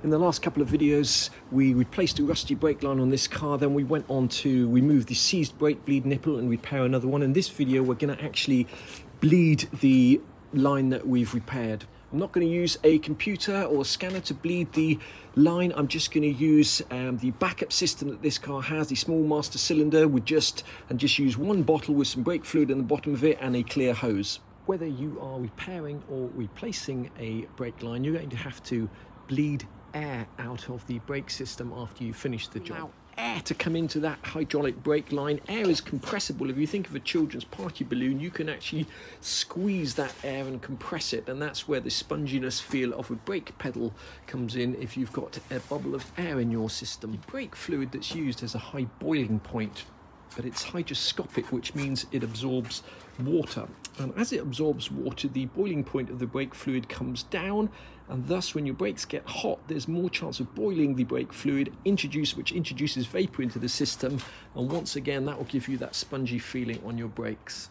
In the last couple of videos, we replaced a rusty brake line on this car, then we went on to remove the seized brake bleed nipple and repair another one. In this video, we're going to actually bleed the line that we've repaired. I'm not going to use a computer or a scanner to bleed the line. I'm just going to use the backup system that this car has, the small master cylinder, with just use one bottle with some brake fluid in the bottom of it and a clear hose. Whether you are repairing or replacing a brake line, you're going to have to bleed air out of the brake system after you finish the job. Now, air to come into that hydraulic brake line, air is compressible. If you think of a children's party balloon, you can actually squeeze that air and compress it, and that's where the sponginess feel of a brake pedal comes in if you've got a bubble of air in your system. The brake fluid that's used has a high boiling point, but it's hygroscopic, which means it absorbs water. And as it absorbs water, the boiling point of the brake fluid comes down, and thus when your brakes get hot, there's more chance of boiling the brake fluid, which introduces vapor into the system, and once again that will give you that spongy feeling on your brakes.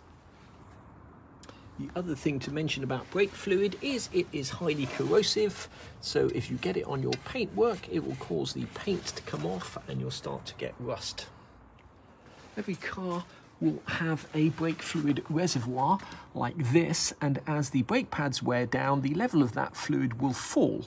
The other thing to mention about brake fluid is it is highly corrosive, so if you get it on your paintwork, it will cause the paint to come off and you'll start to get rust. Every car will have a brake fluid reservoir like this, and as the brake pads wear down, the level of that fluid will fall.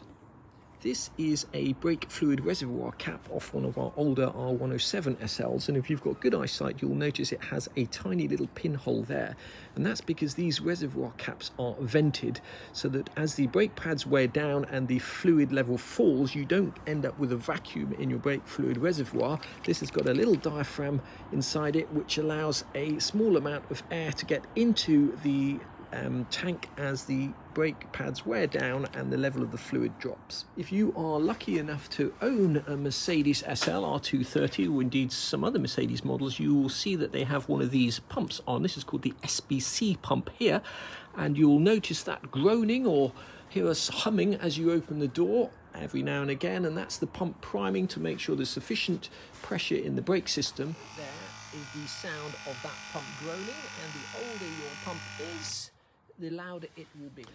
This is a brake fluid reservoir cap off one of our older R107 SLs, and if you've got good eyesight, you'll notice it has a tiny little pinhole there, and that's because these reservoir caps are vented so that as the brake pads wear down and the fluid level falls, you don't end up with a vacuum in your brake fluid reservoir. This has got a little diaphragm inside it which allows a small amount of air to get into the tank as the brake pads wear down and the level of the fluid drops. If you are lucky enough to own a Mercedes SL R230 or indeed some other Mercedes models, you will see that they have one of these pumps on. This is called the SBC pump here, and you'll notice that groaning or hear us humming as you open the door every now and again, and that's the pump priming to make sure there's sufficient pressure in the brake system. There is the sound of that pump groaning, and the older your pump is, the louder it will be.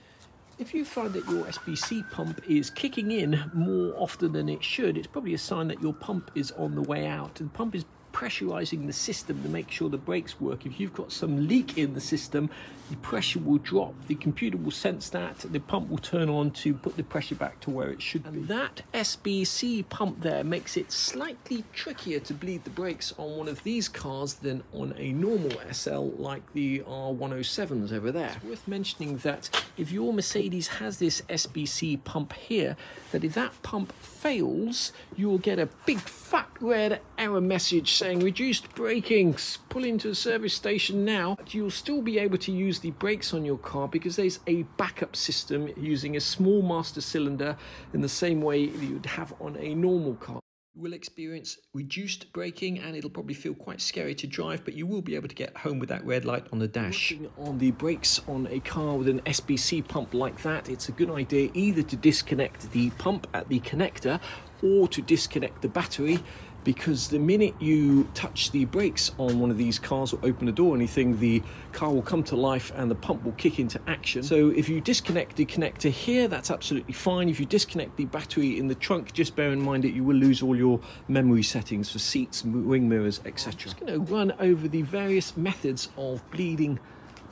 If you find that your SBC pump is kicking in more often than it should, it's probably a sign that your pump is on the way out. The pump is pressurizing the system to make sure the brakes work. If you've got some leak in the system, the pressure will drop. The computer will sense that. The pump will turn on to put the pressure back to where it should be. And that SBC pump there makes it slightly trickier to bleed the brakes on one of these cars than on a normal SL like the R107s over there. It's worth mentioning that if your Mercedes has this SBC pump here, that if that pump fails, you will get a big fat red error message saying reduced braking, pull into a service station now. But you'll still be able to use the brakes on your car because there's a backup system using a small master cylinder in the same way that you'd have on a normal car. You will experience reduced braking and it'll probably feel quite scary to drive, but you will be able to get home with that red light on the dash. Working on the brakes on a car with an SBC pump like that, it's a good idea either to disconnect the pump at the connector or to disconnect the battery, because the minute you touch the brakes on one of these cars or open the door or anything, the car will come to life and the pump will kick into action. So if you disconnect the connector here, that's absolutely fine. If you disconnect the battery in the trunk, just bear in mind that you will lose all your memory settings for seats, wing mirrors, etc. I'm just going to run over the various methods of bleeding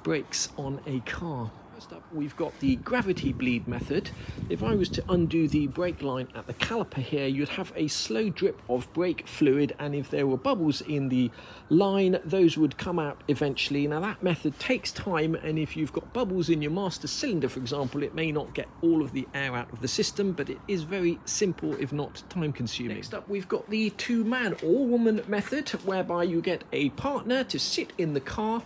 brakes on a car. First up, we've got the gravity bleed method. If I was to undo the brake line at the caliper here, you'd have a slow drip of brake fluid, and if there were bubbles in the line, those would come out eventually. Now that method takes time, and if you've got bubbles in your master cylinder, for example, it may not get all of the air out of the system, but it is very simple, if not time consuming. Next up, we've got the two-man or woman method, whereby you get a partner to sit in the car,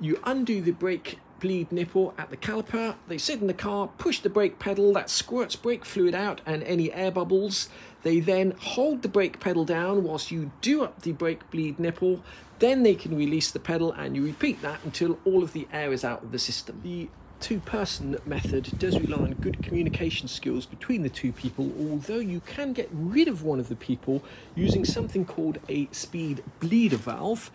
you undo the brake bleed nipple at the caliper, they sit in the car, push the brake pedal, that squirts brake fluid out and any air bubbles. They then hold the brake pedal down whilst you do up the brake bleed nipple, then they can release the pedal, and you repeat that until all of the air is out of the system. The two-person method does rely on good communication skills between the two people, although you can get rid of one of the people using something called a speed bleeder valve.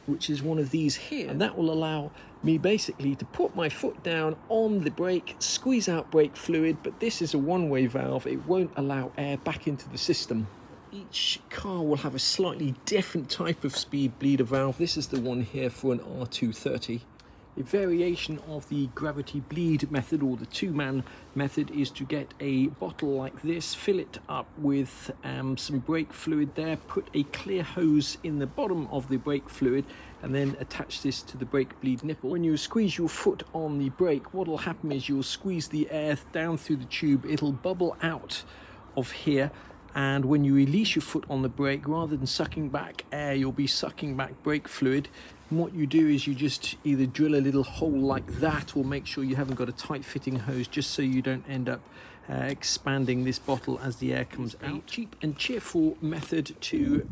which is one of these here, and that will allow me basically to put my foot down on the brake, squeeze out brake fluid, but this is a one-way valve. It won't allow air back into the system. Each car will have a slightly different type of speed bleeder valve. This is the one here for an R230. A variation of the gravity bleed method, or the two-man method, is to get a bottle like this, fill it up with some brake fluid there, put a clear hose in the bottom of the brake fluid, and then attach this to the brake bleed nipple. When you squeeze your foot on the brake, what will happen is you'll squeeze the air down through the tube, it'll bubble out of here, and when you release your foot on the brake, rather than sucking back air, you'll be sucking back brake fluid. And what you do is you just either drill a little hole like that, or make sure you haven't got a tight fitting hose, just so you don't end up expanding this bottle as the air comes out. A cheap and cheerful method to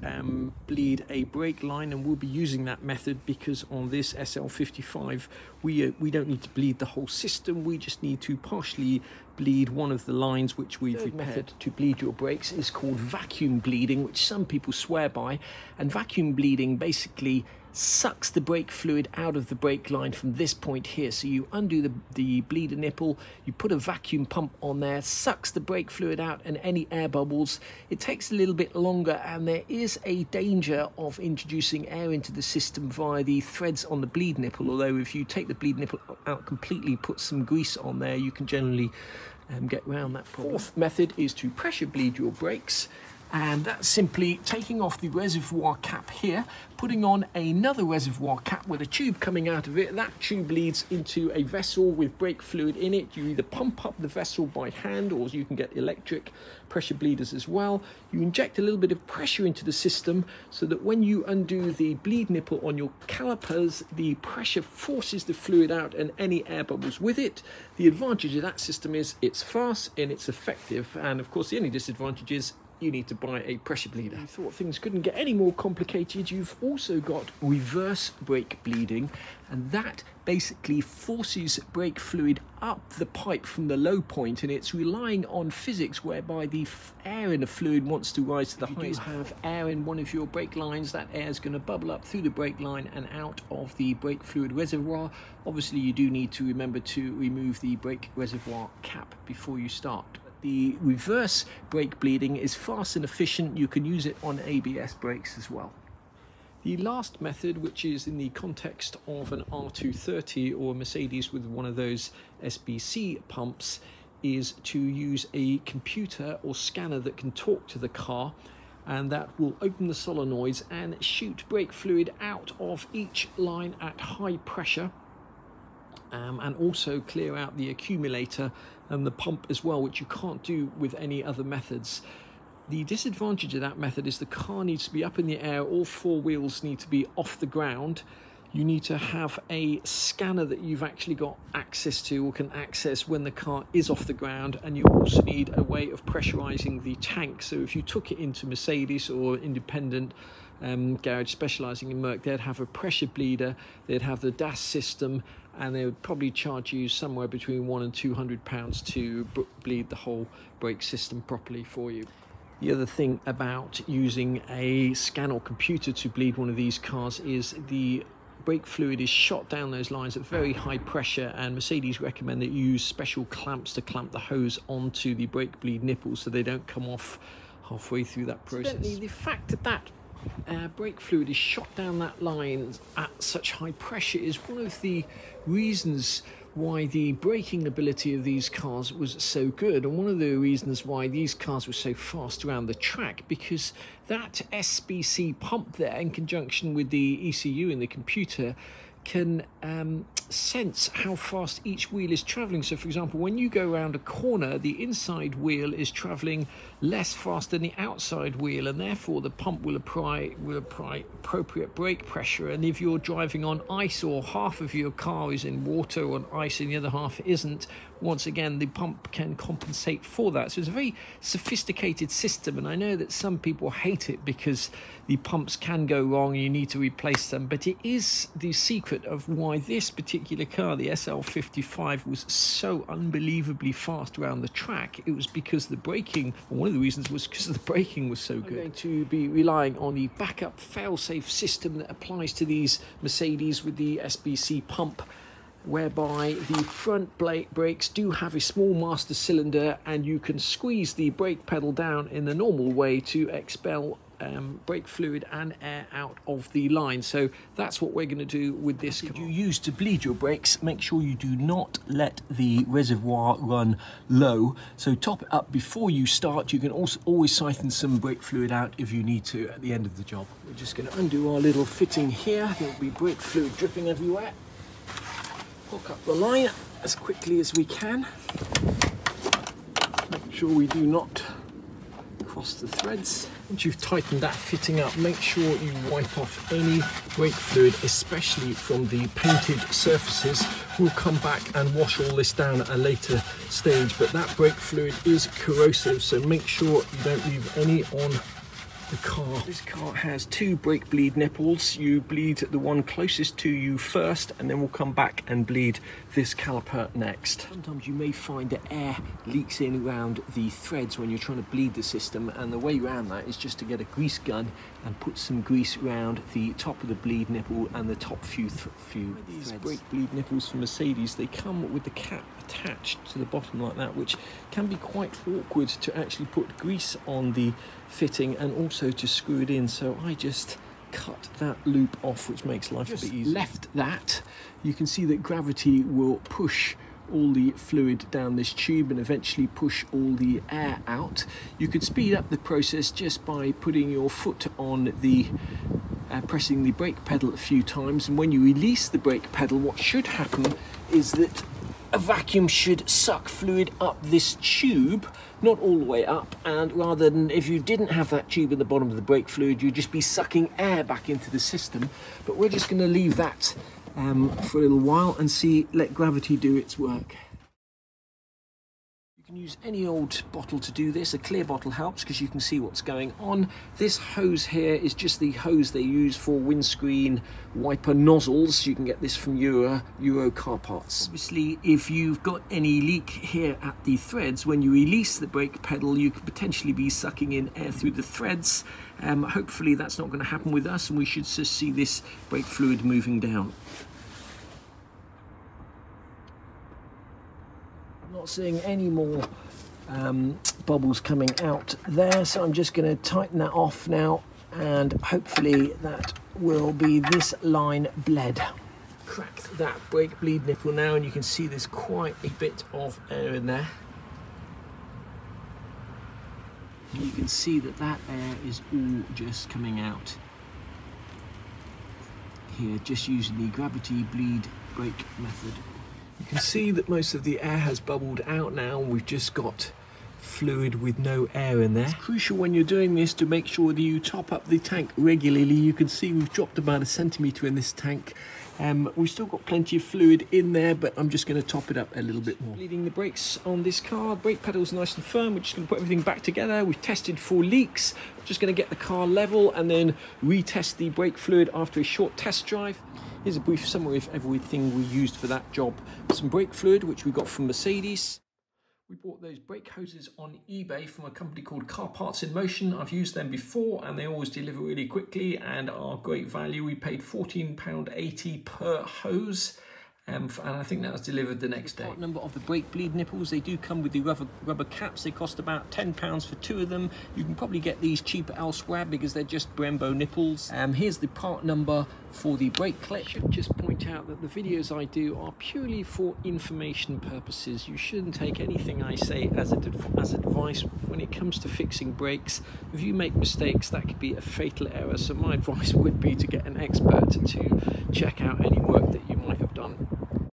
bleed a brake line, and we'll be using that method because on this SL55 we don't need to bleed the whole system, we just need to partially bleed one of the lines which we've repaired. Method to bleed your brakes is called vacuum bleeding, which some people swear by, and vacuum bleeding basically sucks the brake fluid out of the brake line from this point here. So you undo the bleeder nipple, you put a vacuum pump on there, sucks the brake fluid out and any air bubbles. It takes a little bit longer, and there is a danger of introducing air into the system via the threads on the bleed nipple, although if you take the bleed nipple out completely, put some grease on there, you can generally get around that problem. Fourth method is to pressure bleed your brakes, and that's simply taking off the reservoir cap here, putting on another reservoir cap with a tube coming out of it. That tube leads into a vessel with brake fluid in it. You either pump up the vessel by hand, or you can get electric pressure bleeders as well. You inject a little bit of pressure into the system so that when you undo the bleed nipple on your calipers, the pressure forces the fluid out and any air bubbles with it. The advantage of that system is it's fast and it's effective, and of course the only disadvantage is you need to buy a pressure bleeder. You thought things couldn't get any more complicated. You've also got reverse brake bleeding, and that basically forces brake fluid up the pipe from the low point, and it's relying on physics whereby the air in the fluid wants to rise to the height. If you have air in one of your brake lines, that air is going to bubble up through the brake line and out of the brake fluid reservoir. Obviously you do need to remember to remove the brake reservoir cap before you start. The reverse brake bleeding is fast and efficient. You can use it on ABS brakes as well. The last method, which is in the context of an R230 or a Mercedes with one of those SBC pumps, is to use a computer or scanner that can talk to the car, and that will open the solenoids and shoot brake fluid out of each line at high pressure. And also clear out the accumulator and the pump as well, which you can't do with any other methods. The disadvantage of that method is the car needs to be up in the air, all four wheels need to be off the ground. You need to have a scanner that you've actually got access to or can access when the car is off the ground, and you also need a way of pressurizing the tank. So if you took it into Mercedes or independent garage specializing in Merc, they'd have a pressure bleeder, they'd have the DAS system, and they would probably charge you somewhere between £100 and £200 to bleed the whole brake system properly for you. The other thing about using a scan or computer to bleed one of these cars is the brake fluid is shot down those lines at very high pressure, and Mercedes recommend that you use special clamps to clamp the hose onto the brake bleed nipples so they don't come off halfway through that process. The fact that brake fluid is shot down that line at such high pressure is one of the reasons why the braking ability of these cars was so good, and one of the reasons why these cars were so fast around the track, because that SBC pump there in conjunction with the ECU in the computer can sense how fast each wheel is traveling. So for example, when you go around a corner, the inside wheel is traveling less fast than the outside wheel, and therefore the pump will apply appropriate brake pressure. And if you're driving on ice, or half of your car is in water on ice and the other half isn't, once again, the pump can compensate for that. So it's a very sophisticated system, and I know that some people hate it because the pumps can go wrong and you need to replace them, but it is the secret of why this particular car, the SL55, was so unbelievably fast around the track. It was because the braking, or one of the reasons was because the braking was so good. I'm going to be relying on the backup fail-safe system that applies to these Mercedes with the SBC pump, whereby the front brakes do have a small master cylinder and you can squeeze the brake pedal down in the normal way to expel brake fluid and air out of the line. So that's what we're going to do with this car. If you use to bleed your brakes, make sure you do not let the reservoir run low. So top it up before you start. You can also always siphon some brake fluid out if you need to at the end of the job. We're just going to undo our little fitting here. There'll be brake fluid dripping everywhere. Hook up the line as quickly as we can. Make sure we do not cross the threads. Once you've tightened that fitting up, make sure you wipe off any brake fluid, especially from the painted surfaces. We'll come back and wash all this down at a later stage, but that brake fluid is corrosive, so make sure you don't leave any on the car. This car has 2 brake bleed nipples. You bleed the one closest to you first, and then we'll come back and bleed this caliper next. Sometimes you may find that air leaks in around the threads when you're trying to bleed the system, and the way around that is just to get a grease gun and put some grease around the top of the bleed nipple and the top few these threads. Brake bleed nipples for Mercedes, they come with the cap attached to the bottom like that, which can be quite awkward to actually put grease on the fitting and also to screw it in. So I just cut that loop off, which makes life a bit easier. Left that, you can see that gravity will push all the fluid down this tube and eventually push all the air out. You could speed up the process just by putting your foot on the pressing the brake pedal a few times, and when you release the brake pedal, what should happen is that a vacuum should suck fluid up this tube, not all the way up, and rather than if you didn't have that tube in the bottom of the brake fluid, you'd just be sucking air back into the system. But we're just going to leave that for a little while and let gravity do its work. You can use any old bottle to do this. A clear bottle helps because you can see what's going on. This hose here is just the hose they use for windscreen wiper nozzles. You can get this from Euro car parts. Obviously, if you've got any leak here at the threads, when you release the brake pedal, you could potentially be sucking in air through the threads. Hopefully that's not going to happen with us, and we should just see this brake fluid moving down. Not seeing any more bubbles coming out there, so I'm just going to tighten that off now, and hopefully that will be this line bled. Crack that brake bleed nipple now, and you can see there's quite a bit of air in there. And you can see that air is all just coming out here, just using the gravity bleed brake method. You can see that most of the air has bubbled out now, and we've just got fluid with no air in there. It's crucial when you're doing this to make sure that you top up the tank regularly. You can see we've dropped about 1 centimetre in this tank. We've still got plenty of fluid in there, but I'm just going to top it up a little bit more. Bleeding the brakes on this car. Brake pedal's nice and firm. We're just going to put everything back together. We've tested for leaks. Just going to get the car level and then retest the brake fluid after a short test drive. Here's a brief summary of everything we used for that job. Some brake fluid, which we got from Mercedes. We bought those brake hoses on eBay from a company called Car Parts in Motion. I've used them before and they always deliver really quickly and are great value. We paid £14.80 per hose. And I think that was delivered the next day. Part number of the brake bleed nipples, they do come with the rubber caps. They cost about £10 for 2 of them. You can probably get these cheaper elsewhere because they're just Brembo nipples. Here's the part number for the brake clip. I should just point out that the videos I do are purely for information purposes. You shouldn't take anything I say as advice when it comes to fixing brakes. If you make mistakes, that could be a fatal error. So my advice would be to get an expert to check out any work that you might have done.